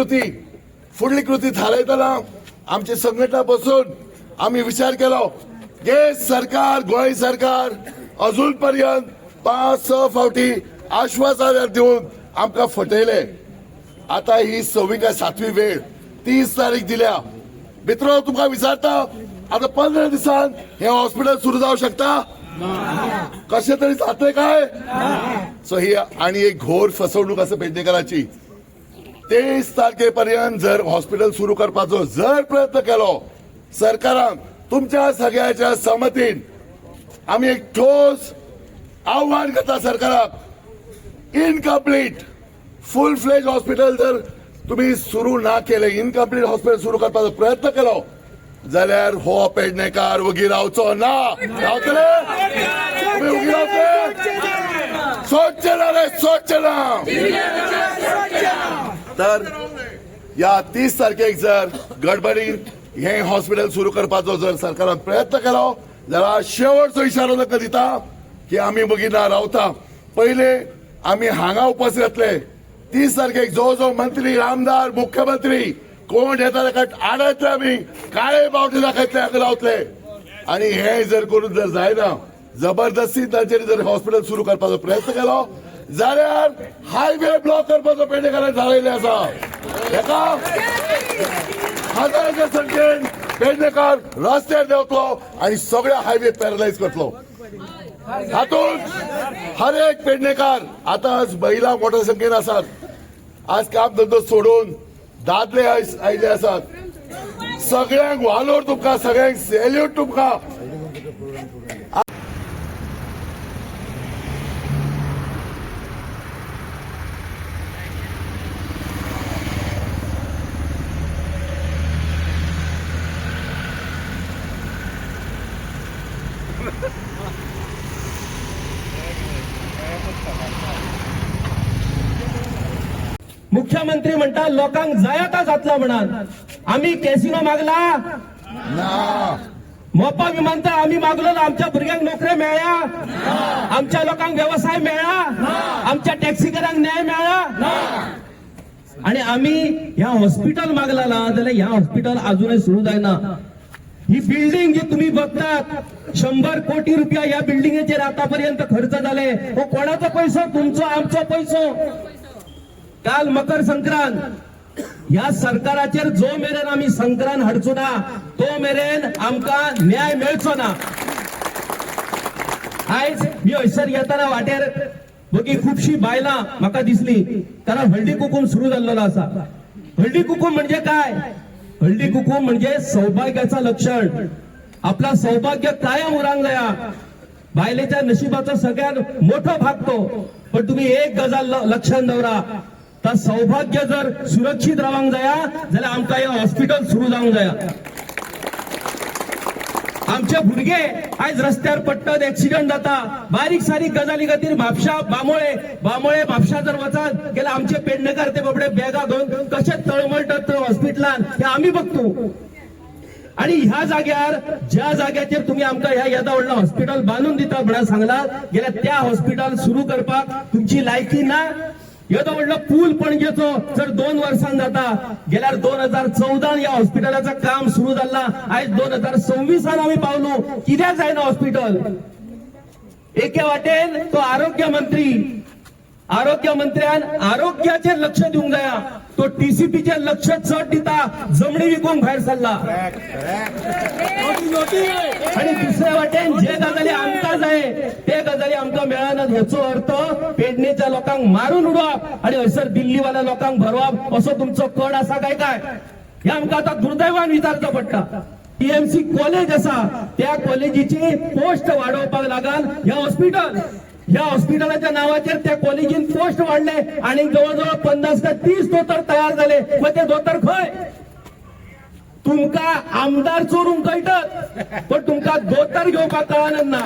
फुडली कृती थारायतना आमची संघटना बसून आम्ही विचार केलो की सरकार गोंय सरकार अजून पर्यंत 5-6 फावटी आश्वासन दिवन आमकां फटयले. आता ही 6वी काय 7वी वेळ 30 तारीख दिल्या. मित्रो तुमकां विचारता आता 15 दिसान हे हॉस्पिटल सुरू जावं शकता? कशें तरी जातले काय? सो ही आणि एक घोर फसवणूक आसा पेडणेकरांची. 23 तारखेपर्यंत जर हॉस्पिटल सुरू करपाचो जर प्रयत्न केलो सरकारान तुमच्या सगळ्याच्या सहमतीन आम्ही एक ठोस आव्हान करता सरकाराक इनकम्प्लीट फुल फ्लेज हॉस्पिटल जर तुम्ही सुरू ना केले इनकम्प्लीट हॉस्पिटल सुरू करपाचो प्रयत्न केलो जाल्यार हो पेडणेकार वगी रावचो ना. रावतले तुम्ही वगी रावतले सोडचे ना रे सोडचे ना. तर या 30 तारखेक जर गडबडीन हे हॉस्पिटल सुरू करपाचो जर सरकारान प्रयत्न केलो जाल्यार शेवटचो इशारो नका दिता की आम्ही बघिना रावता. पहिले आम्ही हांगा उपस्थित जातले 30 तारखेक जो मंत्री आमदार मुख्यमंत्री कोण येता ताका आडयतले आम्ही काळे बावटे दाखयतले रावतले. आणि हे जर करून जर जायना जबरदस्ती तांचेर जर हॉस्पिटल सुरू करपाचो प्रयत्न केलो जाल्यार हायवे ब्लॉक करपाचो पेडणेकारांनी थारायल्ले आसा. हेका हजारांच्या संख्येन पेडणेकार रस्त्यार देंवतलो आणि सगळे हायवे पॅरलायज करतलो. हातूंत हर एक पेडणेकार आता आज महिला मोठ्या संख्येन आसात. आज काम धंदो सोडून दादले आयले आसात. सगळ्यांक वालोर तुमकां सगळ्यांक सॅल्यूट तुमकां. मुख्यमंत्री म्हणतात लोकांक जायता जातला म्हणान. आम्ही कॅसिनो मागला ना मोपा विमानतळ आम्ही मागलो ना. आमच्या भुरग्यांक नोकऱ्या मेळ्ळ्या, आमच्या लोकांक व्यवसाय मेळ्ळा, आमच्या टॅक्सीकारांक न्याय मेळ्ळा. आणि आम्ही ह्या हॉस्पिटल मागला ना जाल्यार ह्या हॉस्पिटल अजूनही सुरू जायना. ही बिल्डिंग जी तुम्ही बघतात 100 कोटी रुपया या बिल्डिंगेचेर आतापर्यंत खर्च झाले. हो कोणाचा पैसो? तुमचो आमचो पैसो. काल मकर संक्रांत या सरकाराचेर जो मेरेन आम्ही संक्रांत हाडचो ना तो मेरेन आमकां न्याय मेळचो ना. आयज मी हयसर येताना वाटेर बघी खुबशी बायलां म्हाका दिसली कारण हळदी कुकूम सुरू जाल्लो आसा. हळदी कुकूम म्हणजे काय? हळदी कुकूम म्हणजे सौभाग्याचं लक्षण. आपला सौभाग्य कायम उरांक जाया. बायलेच्या नशिबाचा सगळ्यात मोठा भाग तो. पण तुम्ही एक गजाल लक्षात दवरा तर सौभाग्य जर सुरक्षित रावंक जाया जाल्यार आमकां हे हॉस्पिटल सुरू जावंक जाया. आमचे भुरगे आयज रस्त्यार पडटात, ऍक्सिडेंट जाता. बारीक सारीक गजाली खातीर म्हापशा बांबोळे म्हापशा जर वचात गेल्यार आमचे पेडणेकार ते बाबडे बॅगा घेवन कशे तळमळटात हॉस्पिटलान हे आम्ही बघतो. आणि ह्या जाग्यार ज्या जाग्याचेर तुम्ही आमकां ह्या येदा व्हडलं हॉस्पिटल बांदून दिता म्हणून सांगलात गेल्यार त्या हॉस्पिटल सुरू करपाक तुमची लायकी ना. येदो व्हडलो पूल पणजेचो जर 2 वर्सां जाता गेल्यार 2014 या हॉस्पिटलाचं काम सुरू जाल्ला. आयज 2026 आम्ही पावलो. कित्याक जायना हॉस्पिटल? एके वाटेन तो आरोग्य मंत्र्यान आरोग्याचेर लक्ष दिवंक जाया. तो टीसीपीचेर लक्ष चड दिता, जमणी विकूंक भायर सरला. आणि दुसऱ्या वाटेन जे गजाली आमकां जाय ते गजाली आमकां मेळनात. हेचो अर्थ पेडणेच्या लोकांक मारून उडोवप आणि हयसर दिल्लीवाल्या लोकांक भरवप असो तुमचो कड आसा काय? हे आमकां आता दुर्दैवान विचारचो पडटा. टीएमसी कॉलेज आसा त्या कॉलेजीची पोस्ट वाडोवपाक लागून ह्या हॉस्पिटलाच्या नावाचेर त्या कॉलेजीन पोस्ट वाढले आणि जवळजवळ 50 ते 30 दोतर तयार झाले. मग ते दोतर खंय? तुमका आमदार चोरूंक कळटात पण तुमका दोतर घेवपाक कळना ना.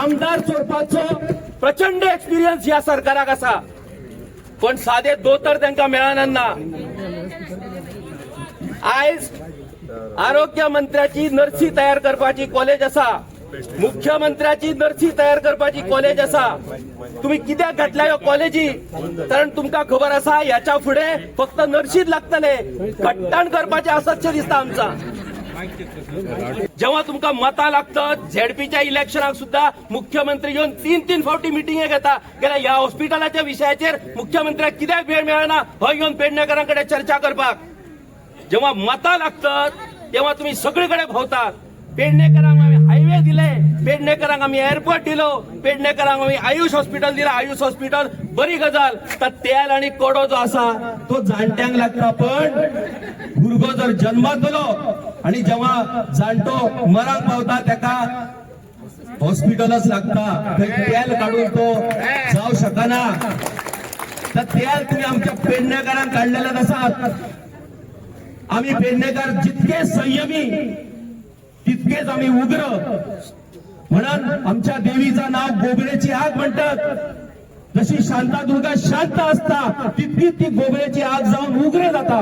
आमदार चोरपाचो प्रचंड एक्सपिरियन्स या सरकाराक आसा पण साधे दोतर तांकां मेळना ना. आयज आरोग्य मंत्र्याची नर्सी तयार करपाची कॉलेज आसा मुख्यमंत्र्याची नर्सी तयार करपाची कॉलेज असा, तुम्ही कित्याक घातल्या ह्यो कॉलेजी? कारण तुमका खबर असा याच्या पुढे फक्त नर्शीच लागतले, कट्टण करपाचे असतशे दिसता आमचा. जेव्हा तुमका मता लागतात झेडपीच्या इलेक्शनाक सुद्धा मुख्यमंत्री येऊन 3-3 फावटी मिटिंग घेता. गेल्या या हॉस्पिटलाच्या विषयाचेर मुख्यमंत्र्याक कित्याक वेळ मेळना हो येऊन पेडणेकरांकडे चर्चा करपाक? जेव्हा मता लागतात तेव्हा तुम्ही सगळीकडे भोवतात. पेडणेकरांक आम्ही हायवे दिले, पेडणेकरांक आम्ही एअरपोर्ट दिलो, पेडणेकरांक आम्ही आयुष हॉस्पिटल दिला. आयुष हॉस्पिटल बरी गजाल, तर तेल आणि कोडो जो असा तो जाणट्यांक लागता. पण भुरगो जर जन्मात येलो आणि जेव्हा जाणटो मराक पावता त्याका हॉस्पिटलच लागता, तेल काढून तो जाऊ शकना. तर तेल तुम्ही आमच्या पेडणेकरांक काढलेलं नसात. आम्ही पेडणेकर जितके संयमी तितकेच आम्ही उग्र. म्हणून आमच्या देवीचं नाव गोबरेची आग म्हणतात. जशी शांतादुर्गा शांत असता तितकी ती गोबरेची आग जाऊन उग्र जाता.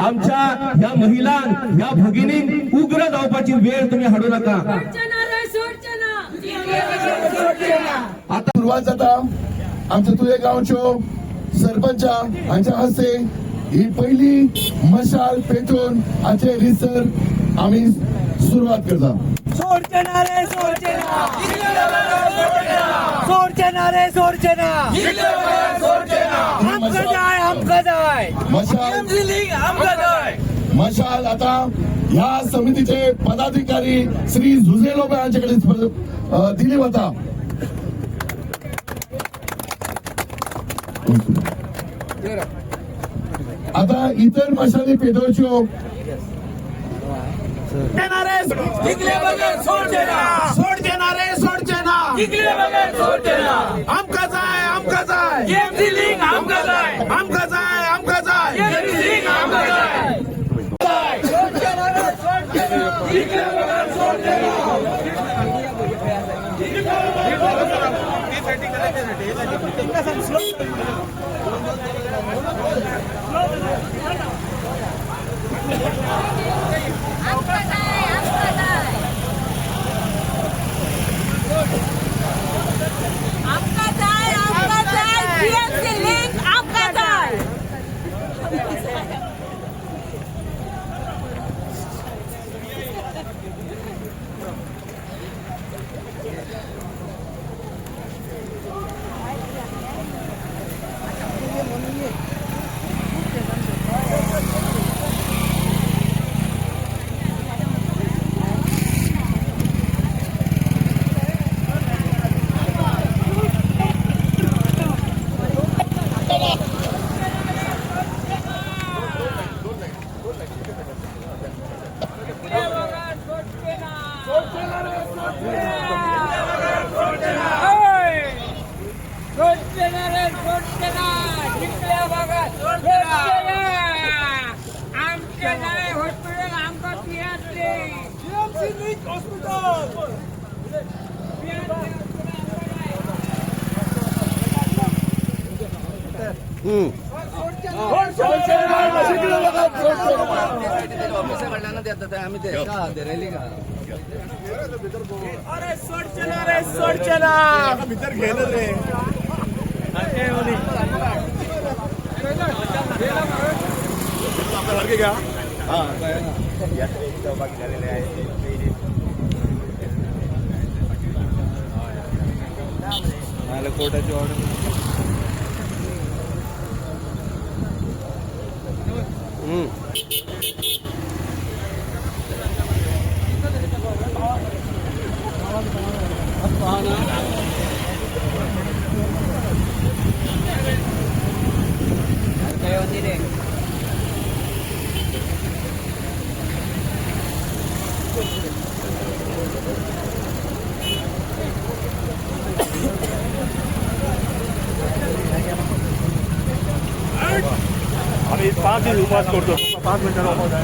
आमच्या ह्या महिलांक ह्या भगिनींक उग्र जावपाची वेळ तुम्ही हाडू नका. आता सुरुवात जाता आमच्या तुळे गावच्यो सरपंचा हांच्या हस्ते ही पहिली मशाल पेटून हाचे रिसर आम्ही सुरुवात करता. सोडचना रे सोडचना, सोडचना रे सोडचना, आमका जाय आमका जाय, मशाल आता ह्या समितीचे पदाधिकारी श्री झुजेलोबे यांच्याकडे दिली होता. आता इतर मशाली पेटवच्यो आमका जाय आमका जाय, आमका जाय आमका जाय, आमका जाय. अरे सोडचना रे सोडचना, भीतर गेलं रे. कोर्टाची ऑर्डर आम्ही 5 दिवस उपवास करतो. 5 मिनिटाला उपवास आहे.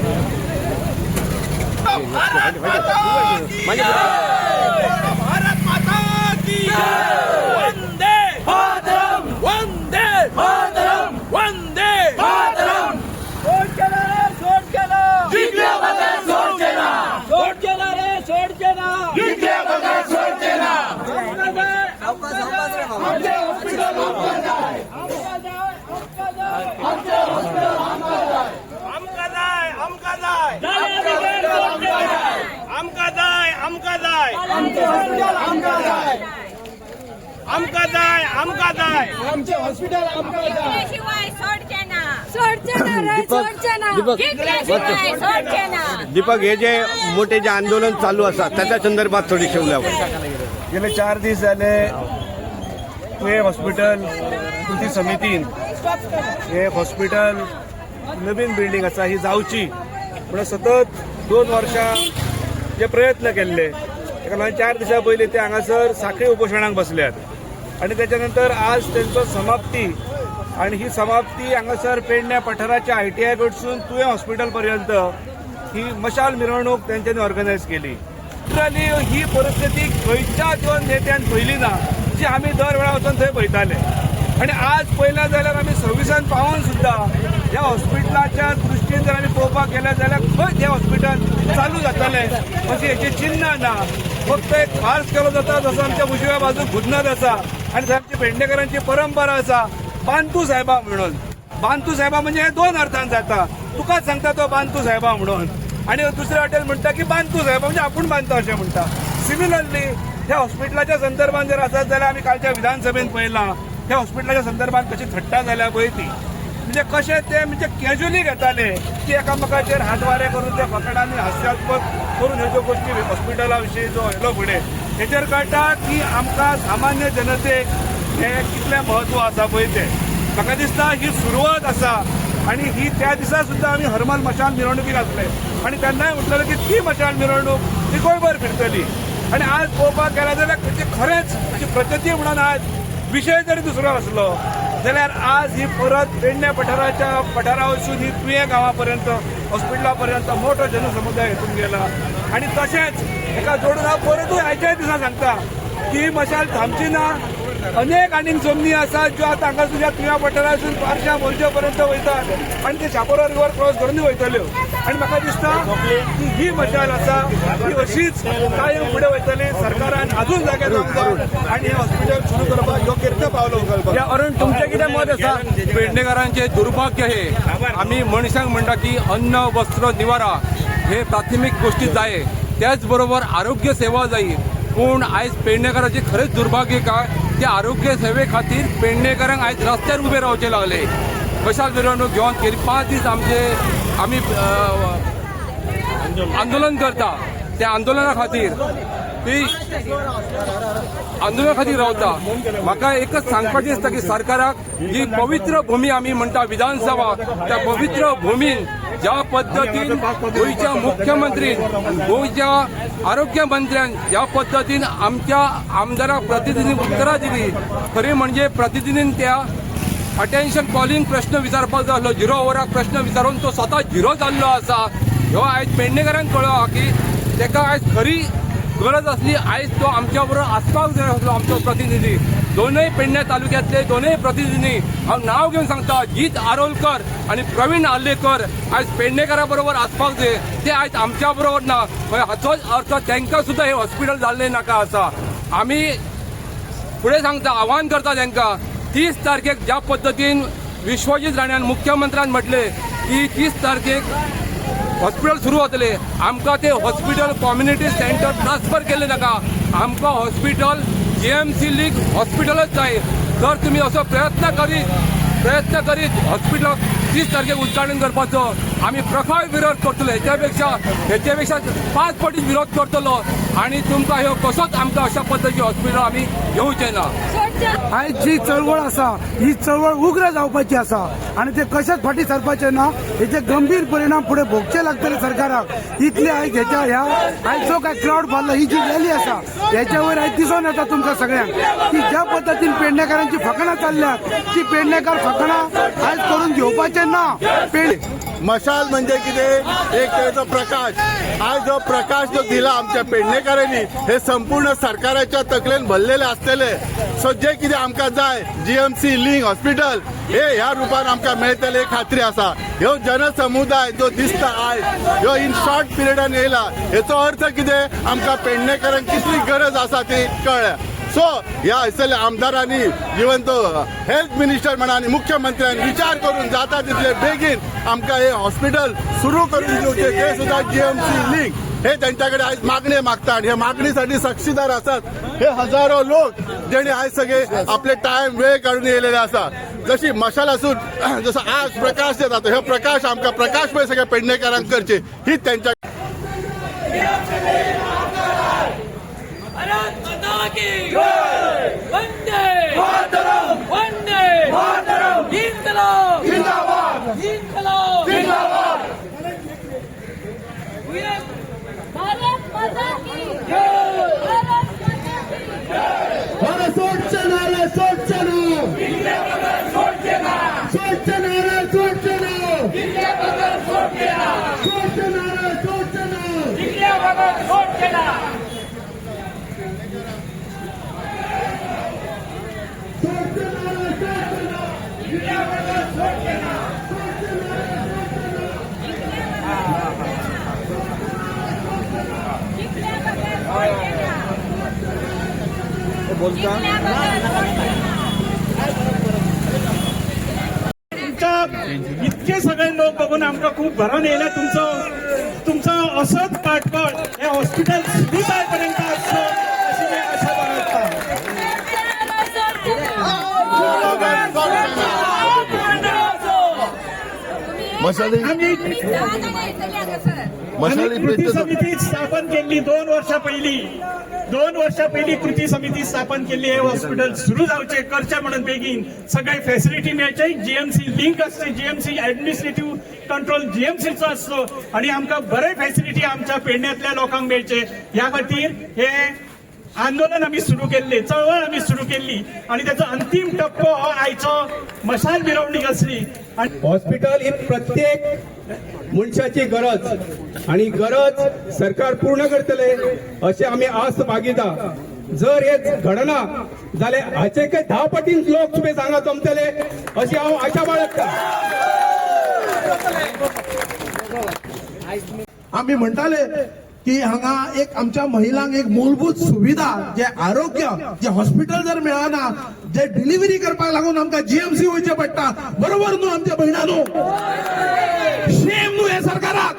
भारत माता की वंदे मातरम, वंदे मातरम, वंदे मातरम. सोड केला रे सोड केला, जिंकल्या बगैर सोड केला, सोड केला रे सोड केला, जिंकल्या बगैर आमकां जाय आमकां जाय आमचे हॉस्पिटल आमकां जाय. शिवाय सोडचे ना सोडचे ना जिंकल्याशिवाय सोडचे ना. दीपक, हे जे मोठे जे आंदोलन चालू असा त्याच्या संदर्भात थोडीशी उलगडा. गेले 4 दीस जाले तुवें हॉस्पिटल कृती समितीन हे हॉस्पिटल नवीन बिल्डींग आसा ही जावची म्हणून सतत 2 वर्सां जे प्रयत्न केल्ले ताका लागून 4 दिसां पयलीं ते हांगासर साखळी उपोशणाक बसल्यात आणि त्याच्या नंतर आज त्यांचो समाप्ती आणि ही समाप्ती हांगासर पेडण्या पठाराच्या ITI कडसून तुवें हॉस्पिटल पर्यंत ही मशाल मिरवणूक त्यांच्यानी ऑर्गनायज केली. लिटरली ही परिस्थिती खंयच्या दोन नेत्यान पयली ना जी आमी दर वेळा वचून थंय पळयताले आणि आज पळयलें जाल्यार आमी सर्विसान पावून सुद्दां ह्या हॉस्पिटलाच्या दृश्टीन जर आमी पळोवपाक गेले जाल्यार खंयच हें हॉस्पिटल चालू जातलें अशें हेचें चिन्ह ना. फक्त एक फार्स केलो जाता जसो आमच्या उजव्या बाजूक गुजनाथ आसा आनी थंय आमची पेडणेकरांची परंपरा आसा बांतू साहेबा म्हणून. बांतू साहेबा म्हणजे हे 2 अर्थान जाता. तुकाच सांगता तो बांतू साहेबा म्हणून आणि दुसरे हॉटेल म्हणटा की बांतू साहेबा म्हणजे आपूण बांदता अशें म्हणटा. सिमिलरली ह्या हॉस्पिटलाच्या संदर्भात जर आसत जाल्यार आमी कालच्या विधानसभेत पळयलां ह्या हॉस्पिटलाच्या संदर्भात कशी थट्टा जाल्या पळय ती म्हणजे कशें ते म्हणजे कॅज्युअली घेताले की एकामेकाचेर हातवारे करून ते फकाडांनी हास्यास्पद करून ह्यो ज्यो गोष्टी हॉस्पिटला विशीं जो येयलो फुडें हेचेर कळटा की आमकां सामान्य जनतेक हें कितलें म्हत्व आसा पळय तें. म्हाका दिसता ही सुरवात आसा आणि ही त्या दिसा सुद्दां आमी हरमल मशाल मिरवणुकीक आसले आणि तेन्नाय म्हटलें की ती मशाल मिरवणूक ती गोंयभर फिरतली आणि आज पळोवपाक गेल्यार जाल्यार तेची खरेंच अशी प्रगती म्हणून आज विशय जरी दुसरो आसलो जाल्यार आज ही परत पेडण्या पठारा वचून ही तुवें गांवा पर्यंत हॉस्पिटला पर्यंत मोठो जनसमुदाय हेतून गेला आणि तशेंच हेका जोडून हांव परतूय आयच्याय दिसा सांगता की ही मशाल थांबची ना. अनेक आनीक जमनी आसात ज्यो आतां हांगा तुज्या तुव्या पठारासून पारशा मोर्जे पर्यंत वयतात आणि ते शापोरा रिवर क्रॉस करून वयतल्यो आणि म्हाका दिसता की ही मशाल आसा ही अशीच कायम फुडें वयतली. सरकारान अजून जागे जावंक जाय आणि हे हॉस्पिटल सुरू करपाक योग्य रित्या पावलो उखलपाक. अरुण, तुमचें कितें मत आसा? पेडणेकारांचे दुर्भाग्य हे आमी मनशांक म्हणटा की अन्न वस्त्र निवारा हे प्राथमीक गोष्टी जाय त्याच बरोबर आरोग्य सेवा जायी. पूण आयज पेडणेकारांचे खरेंच दुर्भाग्य काय की आरोग्य सेवे खातीर पेडणेकारांक आयज रस्त्यार उबे रावचे लागले. मशाल मिरवणूक घेवन गेली 5 दीस आमी आंदोलन करता. त्या आंदोलना खातीर रावता. म्हाका एकच सांगपाचें दिसता की सरकाराक जी पवित्र भूमी आमी म्हणटा विधानसभा त्या पवित्र भूमीन ज्या पद्दतीन गोंयच्या मुख्यमंत्रीन गोंयच्या आरोग्य मंत्र्यान ज्या पद्दतीन आमच्या आमदाराक प्रतिनिधी उतरां दिली खरी म्हणजे प्रतिनिधीन त्या अटेन्शन कॉलिंग प्रश्न विचारपाक जाय आसलो 0 ओवराक प्रश्न विचारून तो स्वता 0 जाल्लो आसा. ह्यो आयज पेडणेकारांक कळ्ळो की तेका आयज खरी गरज असली. आयज तो आमच्या बरोबर आसपाक जाय आसलो आमचो प्रतिनिधी. दोनूय पेडण्या तालुक्यातले दोनूय प्रतिनिधी हांव नांव घेवन सांगता गीत आरोलकर आणि प्रवीण आर्लेकर आयज पेडणेकारा बरोबर आसपाक जाय. ते आयज आमच्या बरोबर ना. हाचोच अर्थ तांकां सुद्दां हे हॉस्पिटल जाल्लें नाका आसा. आमी फुडें सांगता आव्हान करता तांकां 30 तारखेक ज्या पद्दतीन विश्वजीत राण्यान मुख्यमंत्र्यान म्हटलें की 30 तारखेक हॉस्पिटल सुरू जातले. आमकां ते हॉस्पिटल कम्युनिटी सेंटर ट्रान्सफर केले नाका. आमकां हॉस्पिटल GMC लीग हॉस्पिटलच जाय. जर तुम्ही असो प्रयत्न करीत हॉस्पिटल 30 तारखेक उद्घाटन करपाचो आमी प्रखर विरोध करतलो. हेच्यापेक्षा 5 पटी विरोध करतलो आणि तुमकां ह्यो कसोच आमकां अशा पद्दतीचे हॉस्पिटल आमी घेवचें ना. आयज जी चळवळ आसा ही चळवळ उग्र जावपाची आसा आणि ते कशेच फाटी सरपाचे ना. हेचे गंभीर परिणाम पुढे भोगचे लागतले सरकाराक. इतले आयज आयज जो काय क्राऊड भरला ही जी रॅली आसा ह्याच्या वयर आयज दिसून येता तुमकां सगळ्यांक की ज्या पद्दतीन पेडणेकारांची फकाणां चालल्यात ती पेडणेकार फकाणां आयज करून घेवपाचे ना. मशाल म्हणजे कितें एक तरेचो प्रकाश. आज जो प्रकाश जो दिला आमच्या पेडणेकारांनी हे संपूर्ण सरकाराच्या तकलेन भरलेले आसतले. सो जे कितें आमकां जाय GMC लीग हॉस्पिटल हे ह्या रुपान आमकां मेळटले खात्री आसा. ह्यो जनसमुदाय जो दिसता आयज ह्यो इन शॉर्ट पिरियडान येयला हेचो अर्थ कितें आमकां पेडणेकारांक कितली गरज आसा ती कळ्ळ्या. सो ह्या हैसरल्या आमदारांनी इवन तो हेल्थ मिनिस्टर म्हणा आणि मुख्यमंत्र्यांनी विचार करून जाता तितले बेगीन आमकां हे हॉस्पिटल सुरू करून दिवचे ते सुद्धा जीएमसी लिंक हे त्यांच्याकडे आज मागणी मागतात आणि ह्या मागणीसाठी साक्षीदार असतात हे हजारो लोक जेणे आज सगळे आपले टाइम वेळ काढून येयलेले आसा जशी मशाल असून जसं आज प्रकाश देतात हे प्रकाश आमकां प्रकाशमय सगळ्या पेडणेकारांक करचे ही त्यांच्या भारत माता की वंदे मातरम वंदे मातरम इन्कलाब जिंदाबाद इन्कलाब जिंदाबाद भारत माता की भारत माता की स्वच्छ नारा स्वच्छ स्वच्छ नारा स्वच्छ इतके सगळे लोक बघून आमकां खूप भरून येयलें तुमचं असंच पाठबळ हे हॉस्पिटल सुरू जायपर्यंत आसचो अशी मी आशा बाळगता. मशाली आम्ही कृती समिती स्थापन केली 2 वर्षा पहिली कृती समिती स्थापन केली हे हॉस्पिटल सुरू जावचे करचे म्हणून बेगीन सगळे फॅसिलिटी मेळचे जीएमसी लिंक असते जीएमसी ऍडमिनिस्ट्रेटिव्ह कंट्रोल जीएमसीचो असतो आणि आमकां बरे फॅसिलिटी आमच्या पेडण्यातल्या लोकांक मेळचे ह्या खातीर हे आंदोलन आम्ही सुरू केले चळवळ आम्ही सुरू केली आणि त्याचा अंतिम टप्पो हो आयचो मशाल मिरवणूक असली. हॉस्पिटल ही प्रत्येक मनशाची गरज आणि गरज सरकार पूर्ण करतले असे आम्ही आस बागिता. जर हे घडना जाल्यार हाचे काही 10 पटीन लोक तुम्ही सांगा जमतले अशी हांव आशा बाळगता. आम्ही म्हणटाले की हांगा एक आमच्या महिलांक एक मूलभूत सुविधा जे आरोग्य जे हॉस्पिटल जर मेळना जे डिलिव्हरी करपाक लागून आमकां जीएमसी वयचे पडटा बरोबर न्हू आमच्या भयणांनो शेम न्हू हे सरकाराक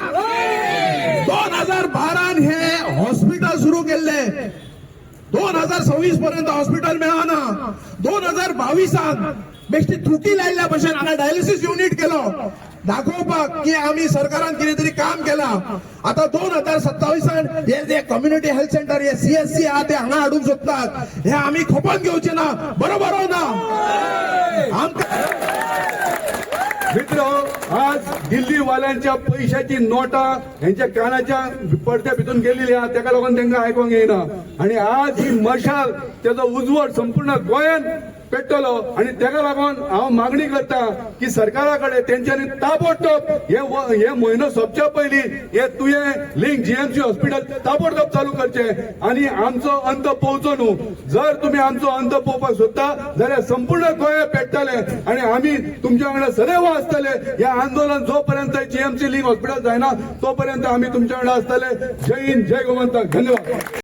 2012 हे हॉस्पिटल सुरू केल्ले 2026 पर्यंत हॉस्पिटल मेळना 2022 बेश्टी त्रुटी लायल्ल्या भशेन हांगा डायलिसीस युनिट केलो दाखोवपाक की आम्ही सरकारान कितें तरी काम केला. आता 2027 हे जे कम्युनिटी हेल्थ सेंटर हे सीएससी आहा ते हांगा हाडूंक सोदतात हे आम्ही खोपन घेवचे ना बरोबर हो ना. मित्र आज दिल्ली वाल्यांच्या पैशाची नोटा यांच्या कानाच्या पडद्या भितून गेलेली आहा त्याका लागून त्यांना आयकोंक येना आणि आज ही मशाल त्याचो उजवड संपूर्ण गोंयान पेटलो आणि त्याका लागून हांव मागणी करता की सरकाराकडे तेंच्यांनी ताबडतोब हे म्हयनो सोंपच्या पयलीं हे तुवें लिंक जीएमसी हॉस्पिटल ताबडतोब चालू करचे आणि आमचो अंत पोवचो न्हू. जर तुम्ही आमचो अंत पोवपाक सोदता जाल्यार संपूर्ण गोंय पेटतले आणि आम्ही तुमच्या वांगडा सदैव आसतले. हे आंदोलन जोपर्यंत जीएमसी लिंक हॉस्पिटल जायना तोपर्यंत आम्ही तुमच्या वांगडा आसतले. जय हिंद जय गोमंतक. धन्यवाद.